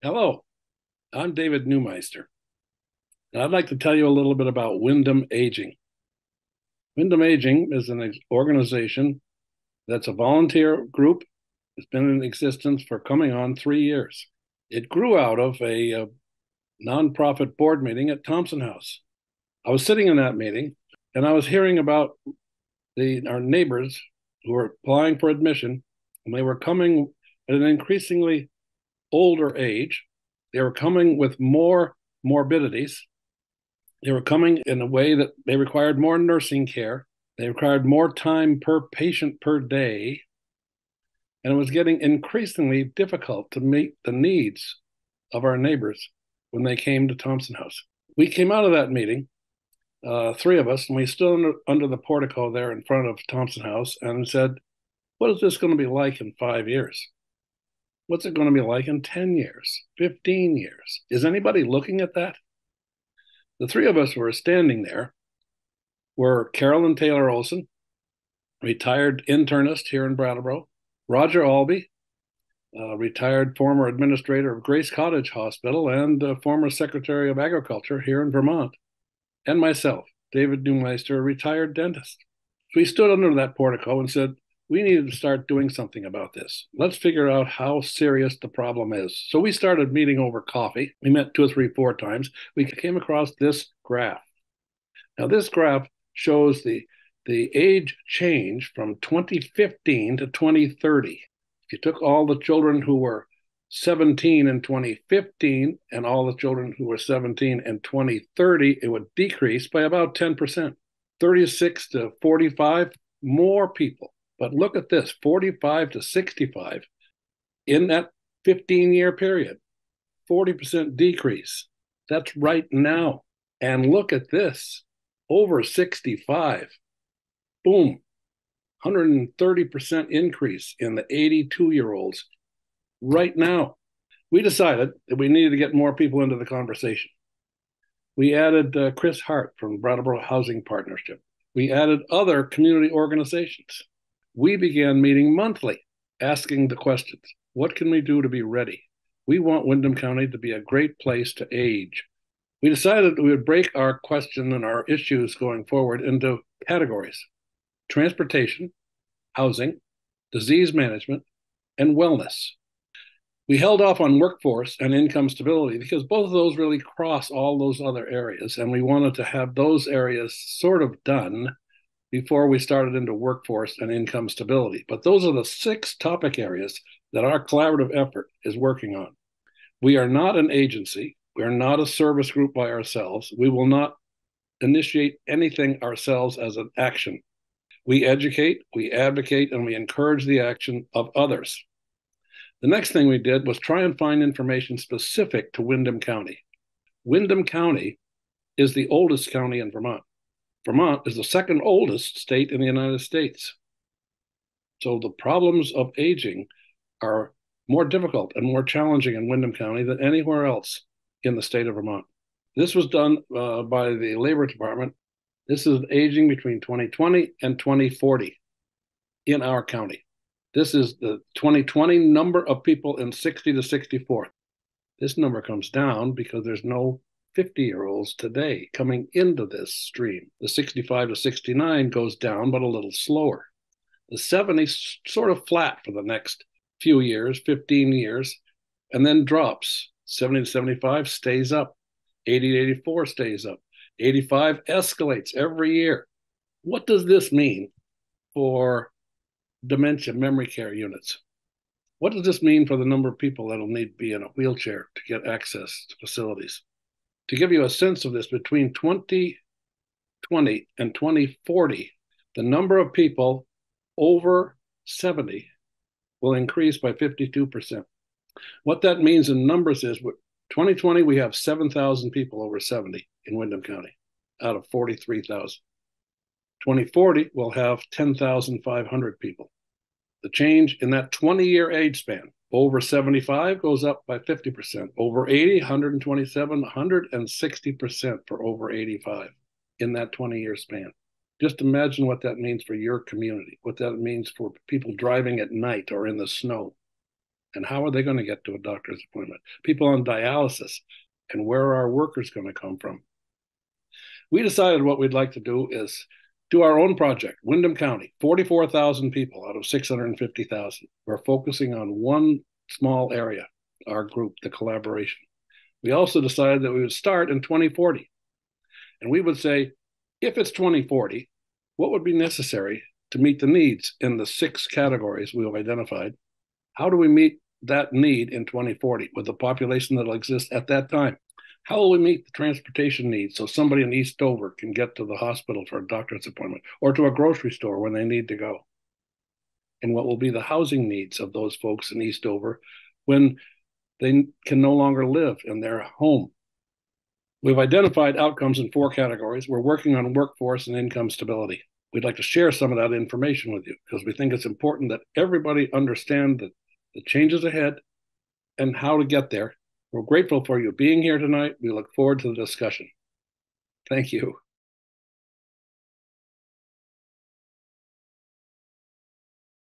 Hello, I'm David Neumeister, and I'd like to tell you a little bit about Windham Aging. Windham Aging is an organization that's a volunteer group. It's been in existence for coming on 3 years. It grew out of a nonprofit board meeting at Thompson House. I was sitting in that meeting, and I was hearing about our neighbors who were applying for admission, and they were coming at an increasingly older age. They were coming with more morbidities. They were coming in a way that they required more nursing care. They required more time per patient per day. And it was getting increasingly difficult to meet the needs of our neighbors when they came to Thompson House. We came out of that meeting, three of us, and we stood under the portico there in front of Thompson House and said, what is this going to be like in 5 years? What's it going to be like in 10 years, 15 years? Is anybody looking at that? The three of us who were standing there were Carolyn Taylor Olson, retired internist here in Brattleboro, Roger Albee, retired former administrator of Grace Cottage Hospital and former Secretary of Agriculture here in Vermont, and myself, David Neumeister, a retired dentist. So we stood under that portico and said, we needed to start doing something about this. Let's figure out how serious the problem is. So we started meeting over coffee. We met 2 or 3, 4 times. We came across this graph. Now, this graph shows the age change from 2015 to 2030. If you took all the children who were 17 in 2015 and all the children who were 17 in 2030, it would decrease by about 10%. 36 to 45, more people. But look at this, 45 to 65 in that 15-year period, 40% decrease. That's right now. And look at this, over 65, boom, 130% increase in the 82-year-olds right now. We decided that we needed to get more people into the conversation. We added Chris Hart from Brattleboro Housing Partnership. We added other community organizations. We began meeting monthly, asking the questions. What can we do to be ready? We want Windham County to be a great place to age. We decided that we would break our question and our issues going forward into categories: transportation, housing, disease management, and wellness. We held off on workforce and income stability because both of those really cross all those other areas, and we wanted to have those areas sort of done before we started into workforce and income stability. But those are the 6 topic areas that our collaborative effort is working on. We are not an agency. We are not a service group by ourselves. We will not initiate anything ourselves as an action. We educate, we advocate, and we encourage the action of others. The next thing we did was try and find information specific to Windham County. Windham County is the oldest county in Vermont. Vermont is the 2nd oldest state in the United States. So the problems of aging are more difficult and more challenging in Windham County than anywhere else in the state of Vermont. This was done by the Labor Department. This is aging between 2020 and 2040 in our county. This is the 2020 number of people in 60 to 64. This number comes down because there's no 50-year-olds today coming into this stream. The 65 to 69 goes down, but a little slower. The 70 sort of flat for the next few years, 15 years, and then drops. 70 to 75 stays up. 80 to 84 stays up. 85 escalates every year. What does this mean for dementia memory care units? What does this mean for the number of people that will need to be in a wheelchair to get access to facilities? To give you a sense of this, between 2020 and 2040, the number of people over 70 will increase by 52%. What that means in numbers is, 2020, we have 7,000 people over 70 in Windham County out of 43,000. 2040, we'll have 10,500 people. The change in that 20-year age span, over 75 goes up by 50%. Over 80, 127, 160% for over 85 in that 20-year span. Just imagine what that means for your community, what that means for people driving at night or in the snow. and how are they going to get to a doctor's appointment? People on dialysis, and where are our workers going to come from? We decided what we'd like to do is do our own project, Windham County, 44,000 people out of 650,000. We're focusing on one small area, our group, the collaboration. We also decided that we would start in 2040. And we would say, if it's 2040, what would be necessary to meet the needs in the 6 categories we have identified? How do we meet that need in 2040 with the population that will exist at that time? How will we meet the transportation needs so somebody in East Dover can get to the hospital for a doctor's appointment or to a grocery store when they need to go? And what will be the housing needs of those folks in East Dover when they can no longer live in their home? We've identified outcomes in 4 categories. We're working on workforce and income stability. We'd like to share some of that information with you because we think it's important that everybody understand the changes ahead and how to get there. We're grateful for you being here tonight. We look forward to the discussion. Thank you.